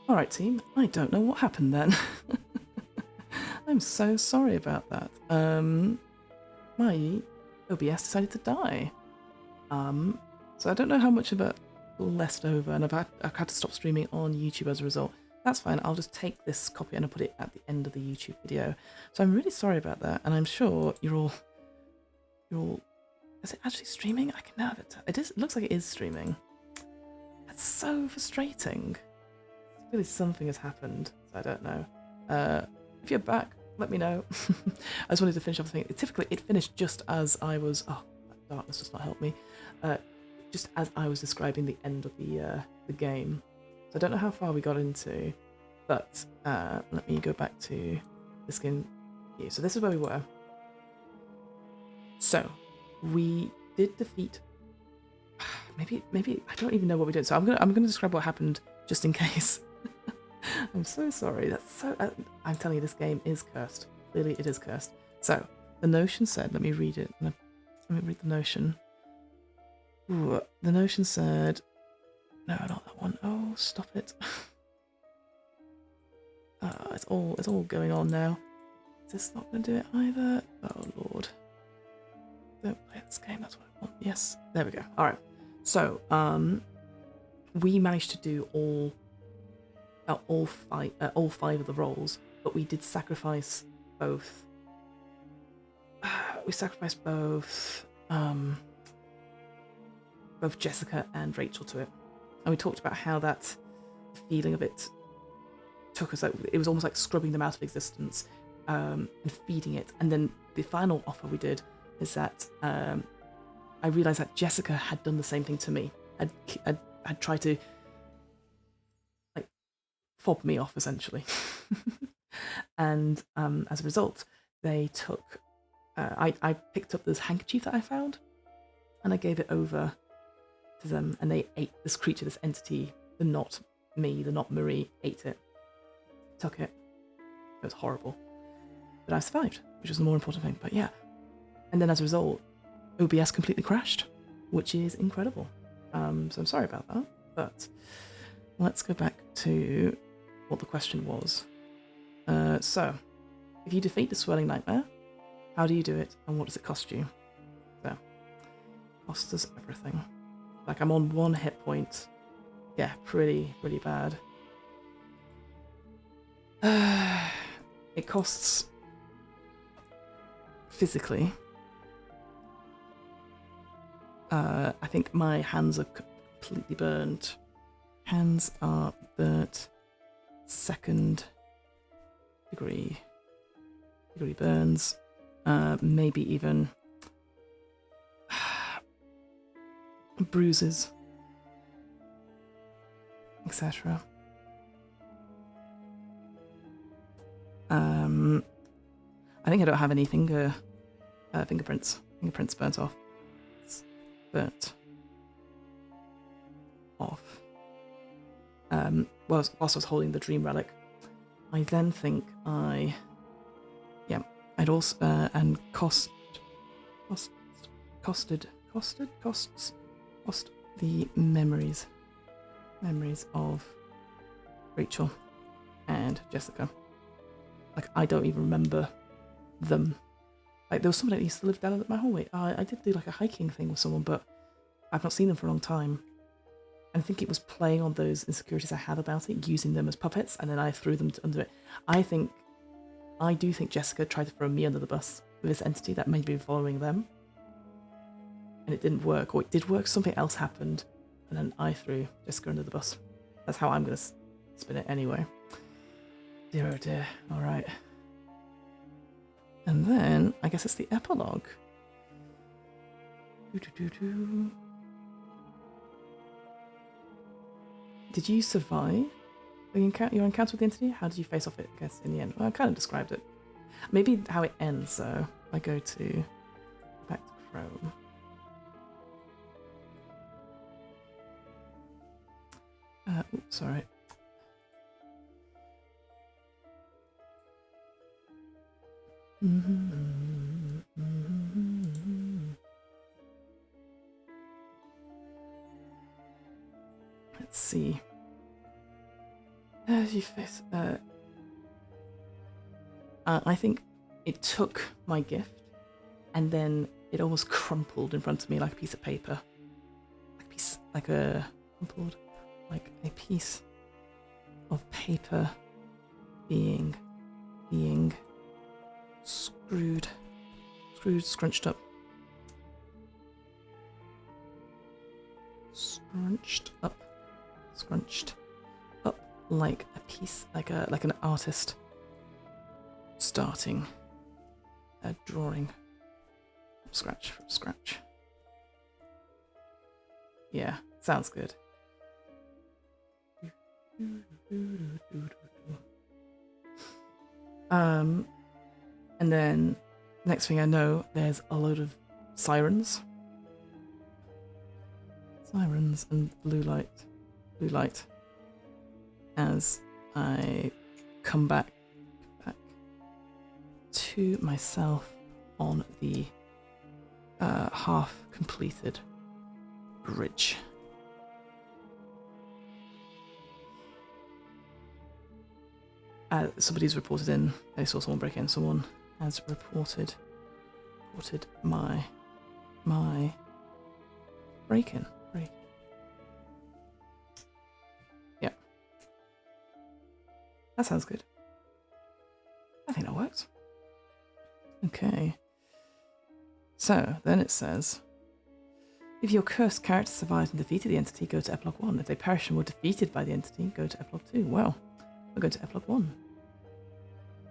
Alright team, I don't know what happened then. I'm so sorry about that. My OBS decided to die. So I don't know how much of it left over, and I've had to stop streaming on YouTube as a result. That's fine, I'll just take this copy and I'll put it at the end of the YouTube video. So I'm really sorry about that, and I'm sure you're all... Is it actually streaming? I can never tell. It looks like it is streaming. That's so frustrating. Clearly something has happened, so I don't know. If you're back, let me know. I just wanted to finish off the thing. Typically, it finished just as I was... Oh, that darkness does not help me. Just as I was describing the end of the game. So I don't know how far we got into, but let me go back to this game here. So this is where we were. So we did defeat... Maybe I don't even know what we did. So I'm gonna describe what happened just in case. I'm so sorry. That's so. I'm telling you, this game is cursed. Clearly, it is cursed. So the notion said. Let me read it. Let me read the notion. Ooh, the notion said. No, not that one. Oh, stop it. It's all going on now. Is this not going to do it either? Oh lord. Don't play this game. That's what I want. Yes. There we go. All right. So we managed to do all five of the roles, but we did sacrifice both. We sacrificed both Jessica and Rachel to it, and we talked about how that feeling of it took us. It was almost like scrubbing them out of existence and feeding it. And then the final offer we did is that I realised that Jessica had done the same thing to me. Had tried to like fob me off essentially, and as a result, they took. I picked up this handkerchief that I found, and I gave it over to them, and they ate this creature, this entity, the not me, the not Marie, ate it, took it. It was horrible, but I survived, which was the more important thing. But yeah, and then as a result, OBS completely crashed, which is incredible. So I'm sorry about that, but let's go back to what the question was. So, if you defeat the Swirling Nightmare, how do you do it, and what does it cost you? So, costs us everything. Like, I'm on 1 hit point. Yeah, pretty bad. It costs physically. I think my hands are completely burnt. Hands are burnt. 2nd degree burns. Maybe even bruises, etc. I think I don't have any fingerprints. Fingerprints burnt off. Burnt off. Whilst I was holding the dream relic, I then think I'd also and cost the memories of Rachel and Jessica. Like, I don't even remember them. Like, there was somebody that used to live down my hallway. I did do like a hiking thing with someone, but I've not seen them for a long time. And I think it was playing on those insecurities I had about it, using them as puppets, and then I threw them under it. I do think Jessica tried to throw me under the bus with this entity that made me following them. And it didn't work, or it did work, something else happened, and then I threw Jessica under the bus. That's how I'm going to spin it anyway. Dear oh dear, alright. And then, I guess it's the epilogue. Did you survive your encounter with the entity? How did you face off it, I guess, in the end? Well, I kind of described it. Maybe how it ends, so I go back to Chrome. Oops, sorry. Let's see. As you face, I think it took my gift, and then it almost crumpled in front of me like a piece of paper, like a piece of paper being scrunched up like a piece, like an artist starting a drawing from scratch. Yeah, sounds good. And then next thing I know, there's a load of sirens and blue light as I come back to myself on the half completed bridge. Somebody's reported in. They saw someone break in. Someone has reported my break-in. Yeah. That sounds good. I think that works. Okay. So, then it says, if your cursed character survives and defeated the entity, go to epilogue 1. If they perish and were defeated by the entity, go to epilogue 2. Well, we'll go to epilogue 1.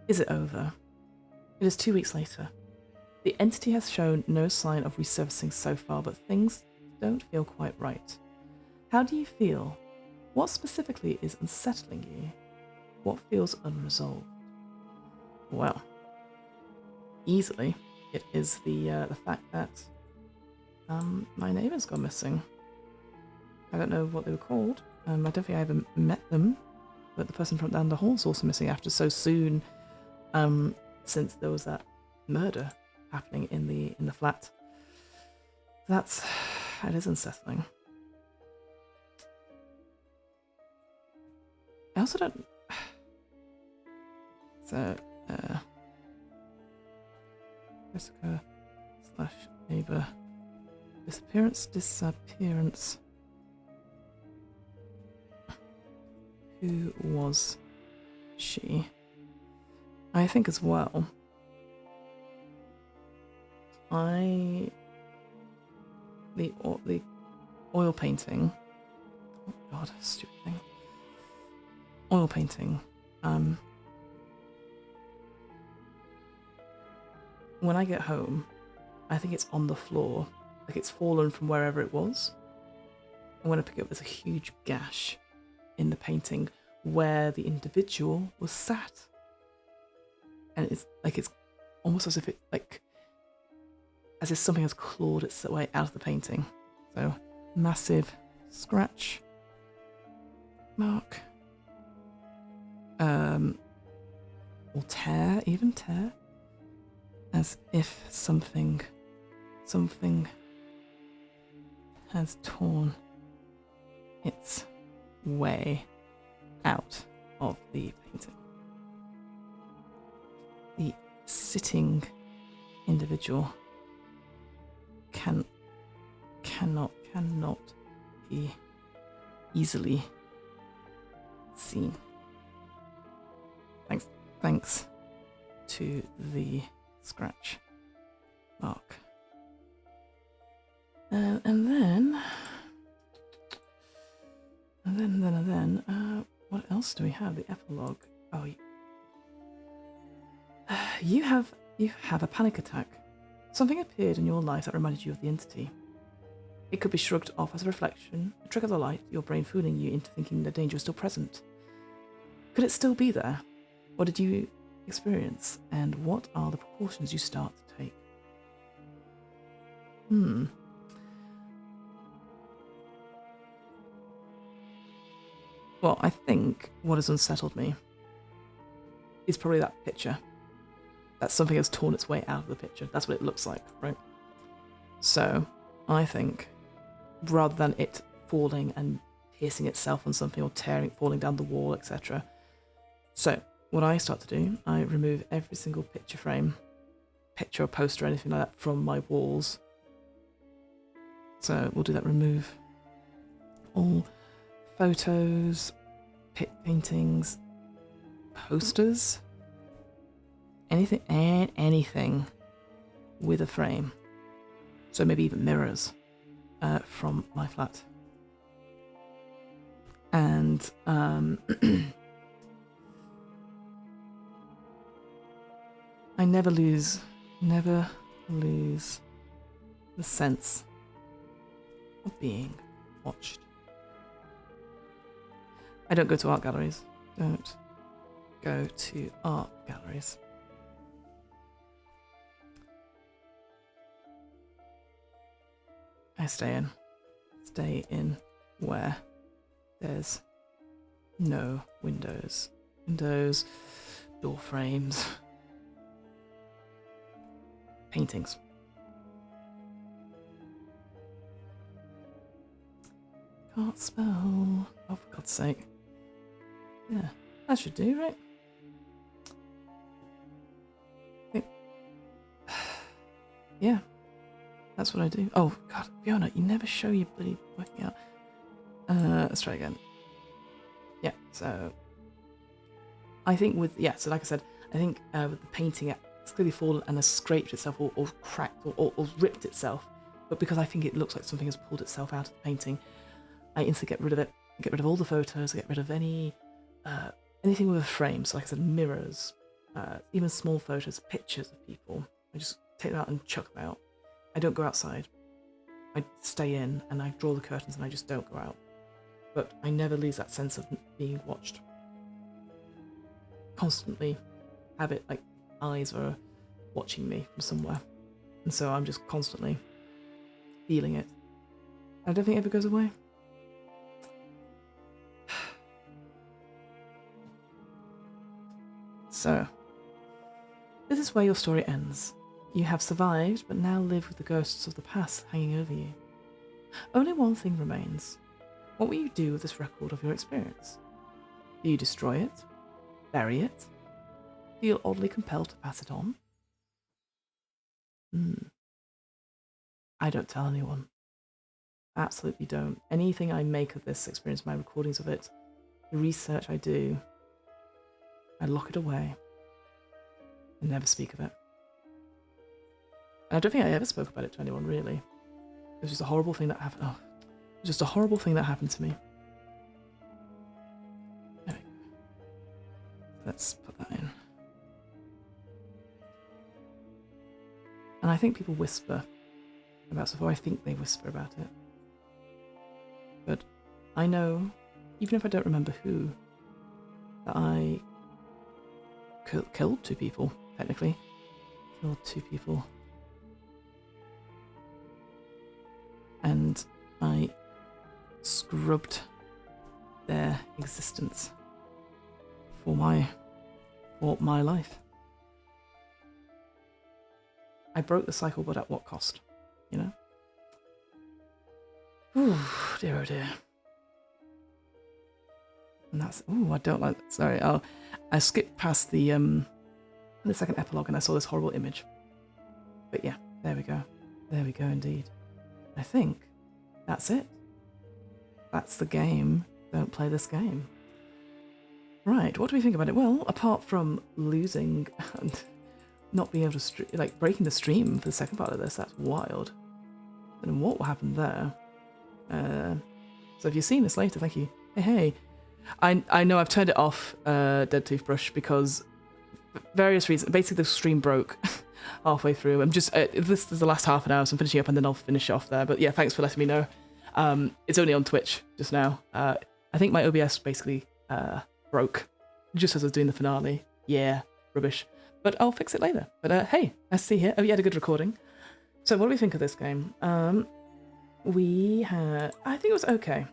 Is it over? It is 2 weeks later. The entity has shown no sign of resurfacing so far, but things don't feel quite right. How do you feel? What specifically is unsettling you? What feels unresolved? Well, easily, it is the fact that my neighbours gone missing. I don't know what they were called. I don't think I ever met them, but the person from down the hall is also missing after so soon, since there was that murder happening in the flat. It is unsettling. I also don't. So, Jessica / neighbor. Disappearance. Who was she? I think as well. The oil painting. Oh God, stupid thing. Oil painting. When I get home, I think it's on the floor, like it's fallen from wherever it was. And when I pick it up, there's a huge gash in the painting where the individual was sat. And it's almost as if as if something has clawed its way out of the painting. So, massive scratch mark. Or tear, as if something has torn its way out of the painting. The sitting individual cannot be easily seen. Thanks to the scratch mark. And then, what else do we have? The epilogue. Oh, you have a panic attack. Something appeared in your life that reminded you of the entity. It could be shrugged off as a reflection, a trick of the light, your brain fooling you into thinking the danger is still present. Could it still be there? What did you experience, and what are the precautions you start to take? Well, I think what has unsettled me is probably that picture. That something has torn its way out of the picture. That's what it looks like, right? So, I think, rather than it falling and piercing itself on something or falling down the wall, etc. So what I start to do, I remove every single picture frame, picture or poster or anything like that from my walls. So we'll do that, remove all photos, paintings, posters, anything with a frame. So maybe even mirrors from my flat. And I never lose the sense of being watched. I don't go to art galleries. Don't go to art galleries. I stay in where there's no windows, door frames, paintings. Can't spell. Oh, for God's sake. Yeah, that should do, right? Yeah, that's what I do. Oh, God, Fiona, you never show your bloody working out. Let's try again. Yeah, so I think so like I said, I think with the painting, it's clearly fallen and has scraped itself or cracked or ripped itself. But because I think it looks like something has pulled itself out of the painting, I instantly get rid of it, get rid of all the photos, get rid of anything with a frame. So like I said, mirrors, even small photos, pictures of people. I just take them out and chuck them out. I don't go outside. I stay in and I draw the curtains and I just don't go out. But I never lose that sense of being watched. Constantly have it like eyes are watching me from somewhere. And so I'm just constantly feeling it. I don't think it ever goes away. So, this is where your story ends. You have survived, but now live with the ghosts of the past hanging over you. Only one thing remains. What will you do with this record of your experience? Do you destroy it? Bury it? Feel oddly compelled to pass it on? I don't tell anyone. Absolutely don't. Anything I make of this experience, my recordings of it, the research I do, I lock it away and never speak of it. And I don't think I ever spoke about it to anyone, really. It was just a horrible thing that happened. Oh, it was just a horrible thing that happened to me. There we go. Let's put that in. And I think people whisper about stuff, or I think they whisper about it. But I know, even if I don't remember who, that I killed 2 people, technically. Killed 2 people. And I scrubbed their existence for my life. I broke the cycle, but at what cost? You know? Ooh, dear oh dear. And that's I don't like that. Sorry, I skipped past the second epilogue and I saw this horrible image. But yeah, there we go. There we go indeed. I think that's it. That's the game. Don't play this game. Right, what do we think about it? Well, apart from losing and not being able to breaking the stream for the second part of this, that's wild. And what happened there? So if you're seeing this later, thank you. Hey. I know I've turned it off, Dead Toothbrush, because various reasons. Basically, the stream broke halfway through. I'm just this is the last half an hour, so I'm finishing up and then I'll finish off there. But yeah, thanks for letting me know. It's only on Twitch just now. I think my OBS basically broke just as I was doing the finale. Yeah, rubbish. But I'll fix it later. But hey, nice to see you here. Oh, you had a good recording. So what do we think of this game? I think it was okay.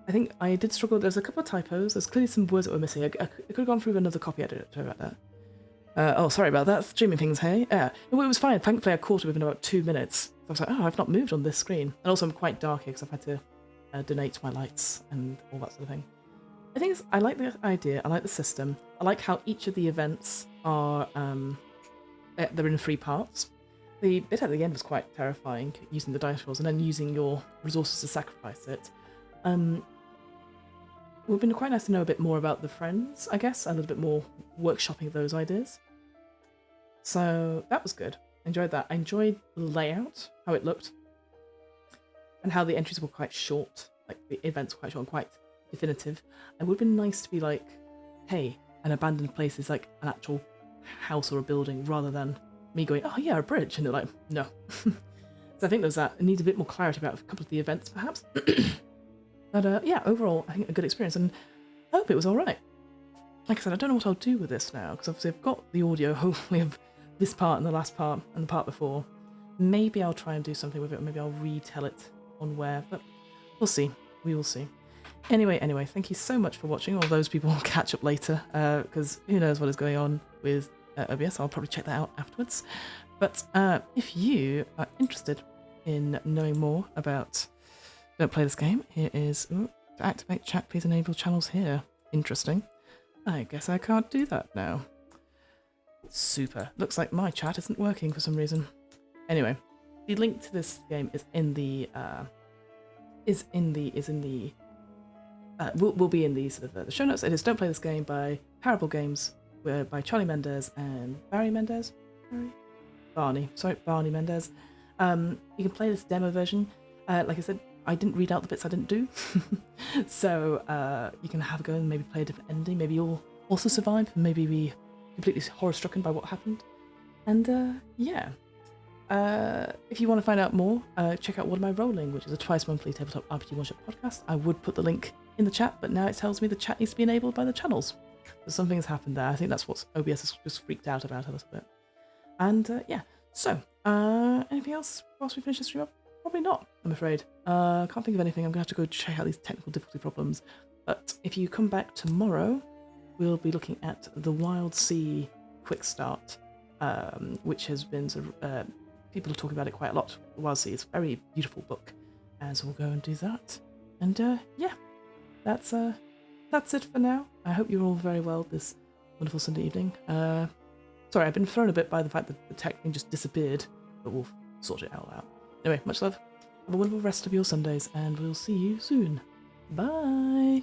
I think I did struggle. There's a couple of typos. There's clearly some words that were missing. I could have gone through another copy editor about that. Oh, sorry about that. Streaming things, hey? Yeah, it was fine. Thankfully, I caught it within about 2 minutes. I was like, oh, I've not moved on this screen. And also, I'm quite dark here because I've had to donate my lights and all that sort of thing. I think I like the idea. I like the system. I like how each of the events are they're in 3 parts. The bit at the end was quite terrifying, using the dice rolls and then using your resources to sacrifice it. It would have been quite nice to know a bit more about the friends, I guess, a little bit more workshopping those ideas. So that was good. I enjoyed that. I enjoyed the layout, how it looked, and how the entries were quite short, like the events were quite short and quite definitive. It would have been nice to be like, hey, an abandoned place is like an actual house or a building, rather than me going, oh yeah, a bridge, and they're like, no. So I think there's that. It needs a bit more clarity about a couple of the events, perhaps. But yeah, overall, I think a good experience, and I hope it was all right. Like I said, I don't know what I'll do with this now, because obviously I've got the audio, hopefully, of this part and the last part and the part before. Maybe I'll try and do something with it, or maybe I'll retell it on where, but we'll see. We will see. Anyway, thank you so much for watching. All those people will catch up later, because who knows what is going on with OBS. I'll probably check that out afterwards. But if you are interested in knowing more about Don't Play This Game, here is, to activate chat, please enable channels here. Interesting. I guess I can't do that now. Super. Looks like my chat isn't working for some reason. Anyway, the link to this game is in the will be in the sort of the show notes. It is Don't Play This Game by Parable Games, by Charlie Mendez and Barney Mendez. You can play this demo version. Like I said, I didn't read out the bits I didn't do, so you can have a go and maybe play a different ending. Maybe you'll also survive, and maybe be completely horror-stricken by what happened. And yeah. If you want to find out more, check out What Am I Rolling, which is a twice-monthly tabletop RPG one-shot podcast. I would put the link in the chat, but now it tells me the chat needs to be enabled by the channels. So something has happened there. I think that's what OBS has just freaked out about a little bit. And yeah, so anything else whilst we finish the stream up? Probably not, I'm afraid. Can't think of anything. I'm going to have to go check out these technical difficulty problems. But if you come back tomorrow, we'll be looking at the Wild Sea Quick Start, which has been sort of... people are talking about it quite a lot. The Wild Sea is a very beautiful book, and so we'll go and do that. And yeah, that's it for now. I hope you're all very well this wonderful Sunday evening. Sorry, I've been thrown a bit by the fact that the tech thing just disappeared, but we'll sort it all out. Anyway, much love. Have a wonderful rest of your Sundays, and we'll see you soon. Bye!